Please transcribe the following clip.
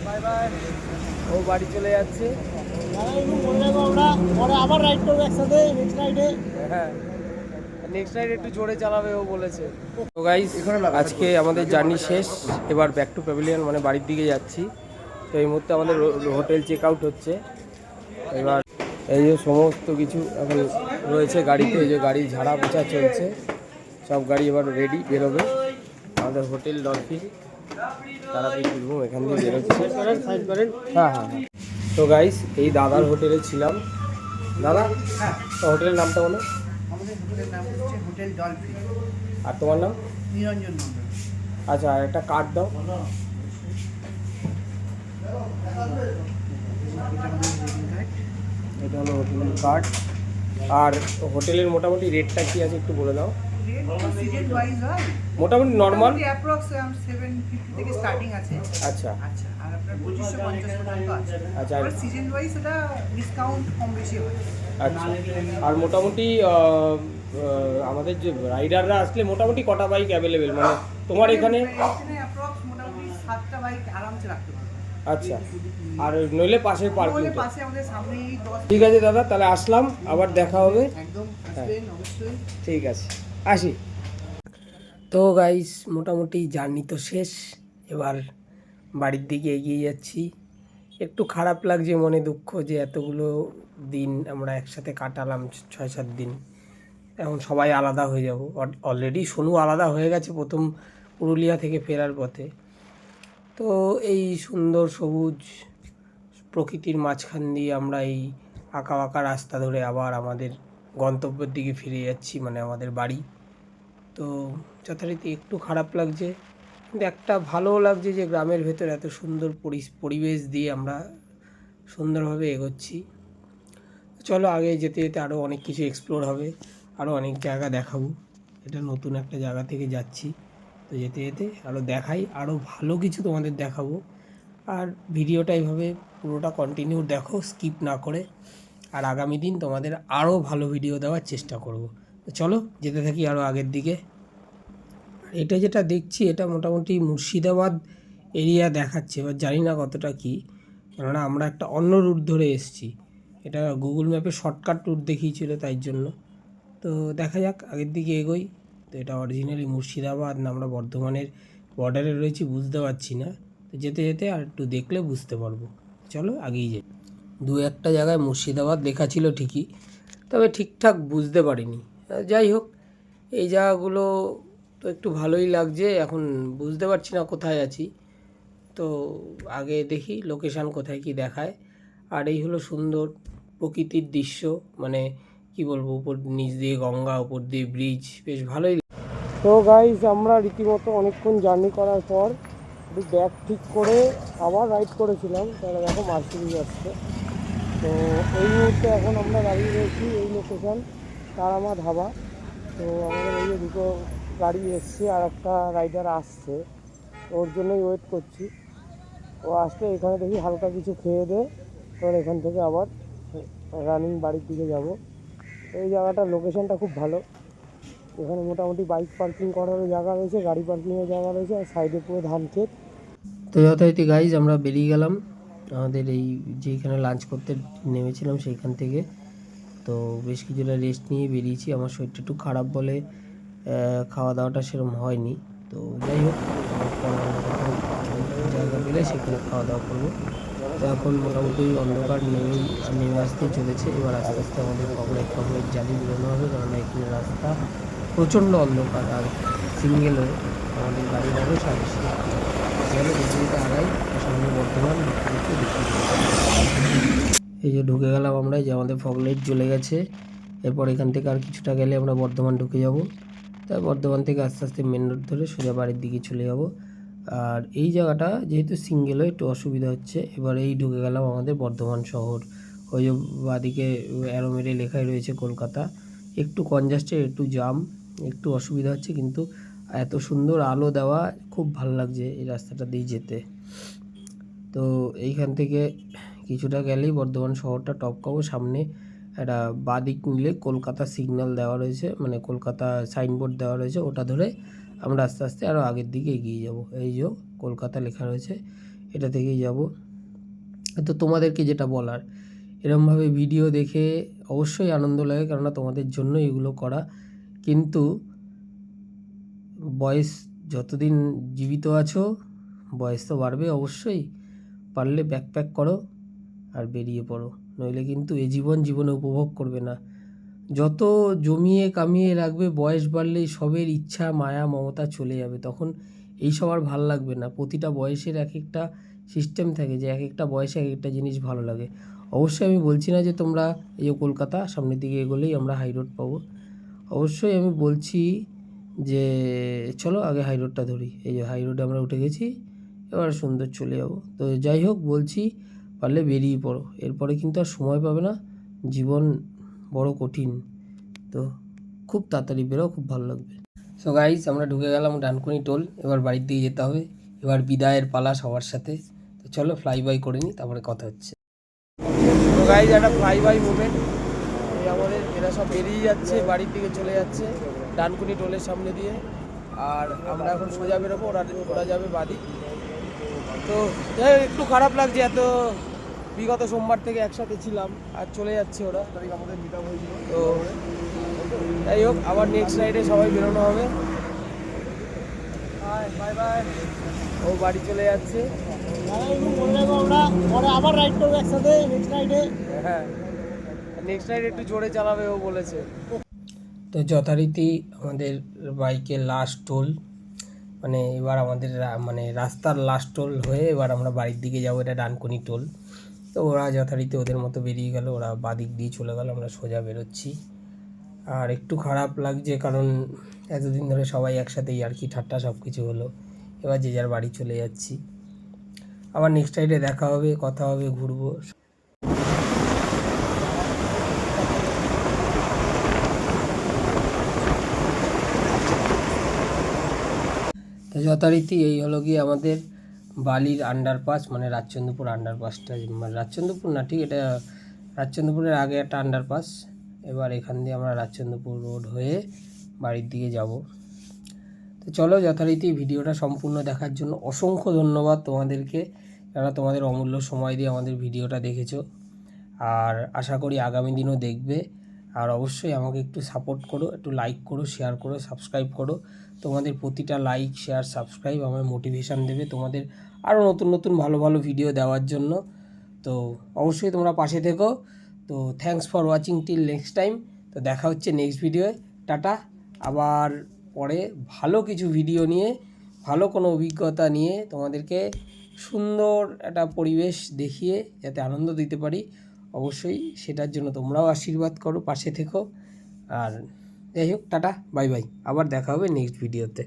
Bye bye. ও বাড়ি চলে যাচ্ছে। আবার রাইড করবো একসাথে নেক্সট রাইডে। হ্যাঁ, নেক্সট রাইড একটু জোরে চালাবে ও বলেছে। তো গাইস, আজকে আমাদের জার্নি শেষ। এবার ব্যাক টু প্যাভিলিয়ন, মানে বাড়ির দিকে যাচ্ছি। তো এই মুহূর্তে আমাদের হোটেল চেক আউট হচ্ছে। এবার এই যে সমস্ত কিছু এখন রয়েছে গাড়িতে, এই যে গাড়ি ঝাড়া পোছা চলছে, সব গাড়ি এবার রেডি বেরোবে। আমাদের হোটেল ডলফিন তারাপীঠ বীরভূম এখান দিয়ে বেরোচ্ছে। হ্যাঁ হ্যাঁ হ্যাঁ। তো গাইস, এই দাদার হোটেলে ছিলাম। দাদা, হ্যাঁ, তো হোটেলের নামটা বলো। আমাদের হোটেলের নাম হচ্ছে হোটেল ডলফিন। আর তোমার নাম? নিরঞ্জন মন্ডল। আচ্ছা, আর একটা কার্ড দাও। এটা আমাদের ভিজিটিং কার্ড। এটা হলো হোটেলের কার্ড। আর হোটেলের মোটামুটি রেটটা কি আছে একটু বলে দাও। রেট তো সিজন ওয়াইজ হয়, মোটামুটি নর্মাল। অ্যাপ্রক্স 750 থেকে স্টার্টিং আছে। আচ্ছা আচ্ছা, আর আপনার 2550 পর্যন্ত আছে। আচ্ছা। আর সিজন ওয়াইজ এটা ডিসকাউন্ট কম বেশি হয়। আচ্ছা, আর মোটামুটি আমাদের যে রাইডাররা আসলে মোটামুটি কটা বাইক অ্যাভেলেবেল, মানে তোমার এখানে? অ্যাপ্রক্স মোটামুটি 7টা বাইক আরামসে রাখতে পারবে। আচ্ছা, আর নইলে পাশের পার্কিং। পাশে আমাদের সামনেই 10। ঠিক আছে দাদা, তাহলে আসলাম, আবার দেখা হবে। একদম আসবেন অবশ্যই। ঠিক আছে, আসি। তো গাইস, মোটামুটি জার্নি তো শেষ। এবার বাড়ির দিকে এগিয়ে যাচ্ছি। একটু খারাপ লাগছে, মনে দুঃখ যে এতগুলো দিন আমরা একসাথে কাটালাম, 6-7 দিন। এখন সবাই আলাদা হয়ে যাব। অলরেডি সোনু আলাদা হয়ে গেছে প্রথম পুরুলিয়া থেকে ফেরার পথে। তো এই সুন্দর সবুজ প্রকৃতির মাঝখান দিয়ে আমরা এই আঁকা বাঁকা রাস্তা ধরে আবার আমাদের গন্তব্যের দিকে ফিরে যাচ্ছি, মানে আমাদের বাড়ি। তো যথারীতি একটু খারাপ লাগছে, কিন্তু একটা ভালোও লাগছে যে গ্রামের ভেতর এত সুন্দর পরিবেশ দিয়ে আমরা সুন্দরভাবে এগোচ্ছি। চলো, আগে যেতে যেতে আরও অনেক কিছু এক্সপ্লোর হবে, আরও অনেক জায়গা দেখাবো। এটা নতুন একটা জায়গা থেকে যাচ্ছি, তো যেতে যেতে আরও দেখাই, আরও ভালো কিছু তোমাদের দেখাবো। আর ভিডিওটা এইভাবে পুরোটা কন্টিনিউ দেখো, স্কিপ না করে। আর আগামী দিন তোমাদের আরও ভালো ভিডিও দেওয়ার চেষ্টা করব। তো চলো যেতে থাকি আরও আগের দিকে। এটা যেটা দেখছি, এটা মোটামুটি মুর্শিদাবাদ এরিয়া দেখাচ্ছে, এবার জানি না কতটা কী, কেননা আমরা একটা অন্য রুট ধরে এসেছি। এটা গুগল ম্যাপে শর্টকাট রুট দেখিয়েছিল, তাই জন্য। তো দেখা যাক, আগের দিকে এগোই। তো এটা অরিজিনালি মুর্শিদাবাদ না আমরা বর্ধমানের বর্ডারে রয়েছি বুঝতে পারছি না। তো যেতে যেতে আর একটু দেখলে বুঝতে পারবো। চলো আগেই যাই। দু একটা জায়গায় মুর্শিদাবাদ লেখা ছিল ঠিকই, তবে ঠিকঠাক বুঝতে পারিনি। যাই হোক, এই জায়গাগুলো তো একটু ভালোই লাগছে, এখন বুঝতে পারছি না কোথায় আছি। তো আগে দেখি লোকেশান কোথায় কি দেখায়। আর এই হলো সুন্দর প্রকৃতির দৃশ্য, মানে কি বলবো, উপর নিচ দিয়ে গঙ্গা, উপর দিয়ে ব্রিজ, বেশ ভালোই। তো গাইস, আমরা রীতিমতো অনেকক্ষণ জার্নি করার পর একটু ব্যাগ ঠিক করে আবার রাইড করেছিলাম। তাহলে দেখো মার্সিডিজ আসছে। তো এই মুহূর্তে এখন আমরা দাঁড়িয়ে রয়েছি এই লোকেশান তারামা ধাবা। তো আমাদের এই যে দুটো গাড়ি এসছে, আর একটা রাইডার আসছে, ওর জন্যই ওয়েট করছি। ও আসলে এখানে দেখি হালকা কিছু খেয়ে দে, তোর এখান থেকে আবার রানিং বাড়ির দিকে যাব। এই জায়গাটার লোকেশানটা খুব ভালো। এখানে মোটামুটি বাইক পার্কিং করারও জায়গা রয়েছে, গাড়ি পার্কিংয়ের জায়গা রয়েছে, আর সাইডে পুরো ধান ক্ষেত। তো যথারীতি গাইজ আমরা বেরিয়ে গেলাম আমাদের এই যেখানে লাঞ্চ করতে নেমেছিলাম সেইখান থেকে। তো বেশ কিছুটা রেস্ট নিয়ে বেরিয়েছি। আমার শরীরটা একটু খারাপ বলে খাওয়া দাওয়াটা সেরকম হয়নি। তো যাই হোক, জায়গা পেলে সেখানে খাওয়া দাওয়া করবো। তো এখন মোটামুটি অন্ধকার নেমে আসতে চলেছে। এবার আস্তে আস্তে আমাদের খবরের জালি বেরোনো হবে, কারণ এখানে রাস্তা প্রচণ্ড অন্ধকার, আর সিঙ্গেল হয়ে আমাদের গাড়ির আরও সাথে গেলে দেখতে আগাই সামনে বর্ধমান এই যে ঢুকে গেলাম আমরা, যে আমাদের ফগলাইট জ্বলে গেছে। এরপর এখান থেকে আর কিছুটা গেলে আমরা বর্ধমান ঢুকে যাব। তাই বর্ধমান থেকে আস্তে আস্তে মেন রোড ধরে সোজা বাড়ির দিকে চলে যাব। আর এই জায়গাটা যেহেতু সিঙ্গেল হয় একটু অসুবিধা হচ্ছে। এবার এই ঢুকে গেলাম আমাদের বর্ধমান শহর। ওই যে বাদিকে অ্যারো মেরে লেখাই রয়েছে কলকাতা। একটু কনজাস্টেড, একটু জাম, একটু অসুবিধা হচ্ছে, কিন্তু এত সুন্দর আলো দেওয়া, খুব ভালো লাগছে এই রাস্তাটা দিয়ে যেতে। তো এইখান থেকে কিছুটা গেলেই বর্ধমান শহরটা টপকাবো। সামনে একটা বাদিক নিলে কলকাতা সিগন্যাল দেওয়া রয়েছে, মানে কলকাতা সাইনবোর্ড দেওয়া রয়েছে, ওটা ধরে আমরা আস্তে আস্তে আরও আগের দিকে এগিয়ে যাব। এই যে কলকাতা লেখা রয়েছে, এটা থেকেই যাব। তো তোমাদেরকে যেটা বলার, এরমভাবে ভিডিও দেখে অবশ্যই আনন্দ লাগে, কেননা তোমাদের জন্য এগুলো করা। কিন্তু বয়স যতদিন জীবিত আছো, বয়স তো বাড়বে অবশ্যই, পারলে ব্যাকপ্যাক করো আর বেরিয়ে পড়ো, নইলে কিন্তু জীবনে উপভোগ করবে না। যত জমিয়ে কামিয়ে রাখবে, বয়স বাড়লেই সবের ইচ্ছা মায়া মমতা চলে যাবে, তখন এইসব আর ভালো লাগবে না। প্রতিটা বয়সের এক একটা সিস্টেম থাকে, যে এক একটা বয়সে এক একটা জিনিস ভালো লাগে। অবশ্যই আমি বলছি না যে তোমরা এই যে কলকাতা সামনের দিকে এগোলেই আমরা হাই রোড পাবো, অবশ্যই আমি বলছি যে চলো আগে হাই রোডটা ধরি। এই যে হাই রোডে আমরা উঠে গেছি, এবার সুন্দর চলে যাব। তো যাই হোক, বলছি পারলে বেরিয়ে পড়ো, এরপরে কিন্তু আর সময় পাবে না, জীবন বড় কঠিন। তো খুব তাড়াতাড়ি বেরো, খুব ভালো লাগবে। সো গাইস, আমরা ঢুকে গেলাম ডানকুনি টোল, এবার বাড়ির দিকে যেতে হবে, এবার বিদায়ের পালা সবার সাথে। তো চলো ফ্লাই বাই করে নিই, তারপরে কথা হচ্ছে। তো গাইস, একটা ফ্লাই বাই মুভমেন্ট, এই আমাদের এরা সব বেরিয়ে যাচ্ছে, বাড়ির দিকে চলে যাচ্ছে ডানকুনি টোলের সামনে দিয়ে, আর আমরা এখন সোজা বেরোবো, ওরা যাবে বাদিক। তো যাই হোক, একটু খারাপ লাগছে, এত বিগত সোমবার থেকে একসাথে ছিলাম আর চলে যাচ্ছে ওরা। তো যাই হোক, আবার নেক্সট রাইডে সবাই বেরোনো হবে। Bye bye. ও বাড়ি চলে যাচ্ছে, আবার রাইড করবো একসাথে নেক্সট রাইডে। হ্যাঁ, নেক্সট রাইড একটু জোরে চালাবে ও বলেছে। তো যথারীতি আমাদের বাইকের লাস্ট টোল, মানে এবার আমাদের মানে রাস্তার লাস্ট টোল হয়ে এবার আমরা বাড়ির দিকে যাবো, এটা ডানকুনি টোল। তো ওরা যথারীতি ওদের মতো বেরিয়ে গেল, ওরা বাদিক দিয়ে চলে গেল, আমরা সোজা বেরোচ্ছি। আর একটু খারাপ লাগছে, কারণ এতদিন ধরে সবাই একসাথে ইয়ার্কি ঠাট্টা সব কিছু হলো, এবার যে যার বাড়ি চলে যাচ্ছি। আবার নেক্সট রাইডে দেখা হবে, কথা হবে, ঘুরবো। তো যথারীতি এই হলো গিয়ে আমাদের বালির আন্ডারপাস, মানে রাজচন্দ্রপুর আন্ডারপাসটা, মানে রাজচন্দ্রপুর না ঠিক, এটা রাজচন্দ্রপুরের আগে একটা আন্ডারপাস। এবার এখান দিয়ে আমরা রাজচন্দ্রপুর রোড হয়ে বাড়ির দিকে যাব। তো চলো, যথারীতি ভিডিওটা সম্পূর্ণ দেখার জন্য অসংখ্য ধন্যবাদ তোমাদেরকে, যারা তোমাদের অমূল্য সময় দিয়ে আমাদের ভিডিওটা দেখেছো, আর আশা করি আগামী দিনও দেখবে। আর অবশ্যই আমাকে একটু সাপোর্ট করো, একটু লাইক করো, শেয়ার করো, সাবস্ক্রাইব করো। তোমাদের প্রতিটা লাইক, শেয়ার, সাবস্ক্রাইব আমার মোটিভেশান দেবে তোমাদের আরও নতুন নতুন ভালো ভালো ভিডিও দেওয়ার জন্য। তো অবশ্যই তোমরা পাশে থেকো। তো thanks for watching till next time. তো দেখা হচ্ছে নেক্সট ভিডিওয়ে। টাটা। আবার পরে ভালো কিছু ভিডিও নিয়ে, ভালো কোনো অভিজ্ঞতা নিয়ে তোমাদেরকে সুন্দর একটা পরিবেশ দেখিয়ে যাতে আনন্দ দিতে পারি, অবশ্যই সেটার জন্য তোমরাও আশীর্বাদ করো, পাশে থেকো। আর যাই হোক, টাটা, বাই বাই, আবার দেখা হবে নেক্সট ভিডিওতে।